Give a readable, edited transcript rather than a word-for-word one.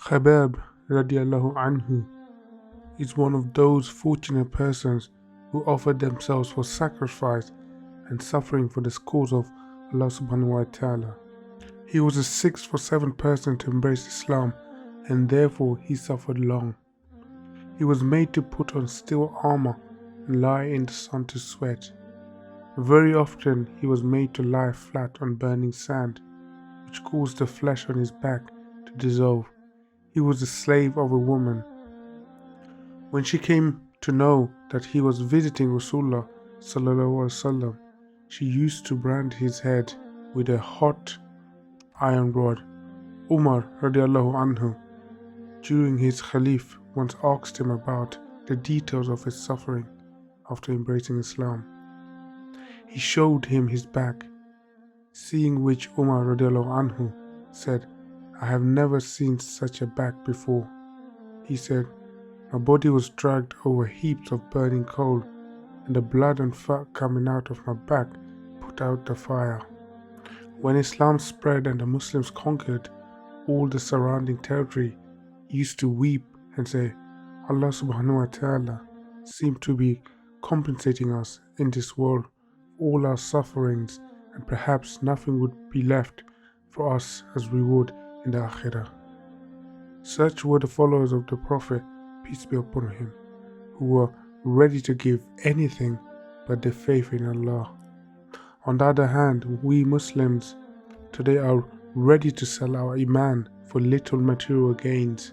Khabab radiallahu anhu is one of those fortunate persons who offered themselves for sacrifice and suffering for the cause of Allah subhanahu wa ta'ala. He was the sixth or seventh person to embrace Islam, and therefore he suffered long. He was made to put on steel armor and lie in the sun to sweat. Very often he was made to lie flat on burning sand, which caused the flesh on his back to dissolve. He was the slave of a woman. When she came to know that he was visiting Rasulullah sallallahu alaihi wasallam, she used to brand his head with a hot iron rod. Umar radiallahu anhu, during his Khalif, once asked him about the details of his suffering after embracing Islam. He showed him his back, seeing which Umar radiallahu anhu said, "I have never seen such a back before." He said, "My body was dragged over heaps of burning coal, and the blood and fat coming out of my back put out the fire." When Islam spread and the Muslims conquered all the surrounding territory, he used to weep and say, "Allah subhanahu wa ta'ala seemed to be compensating us in this world for all our sufferings, and perhaps nothing would be left for us as reward in the Akhirah." Such were the followers of the Prophet, peace be upon him, who were ready to give anything but their faith in Allah. On the other hand, we Muslims today are ready to sell our Iman for little material gains.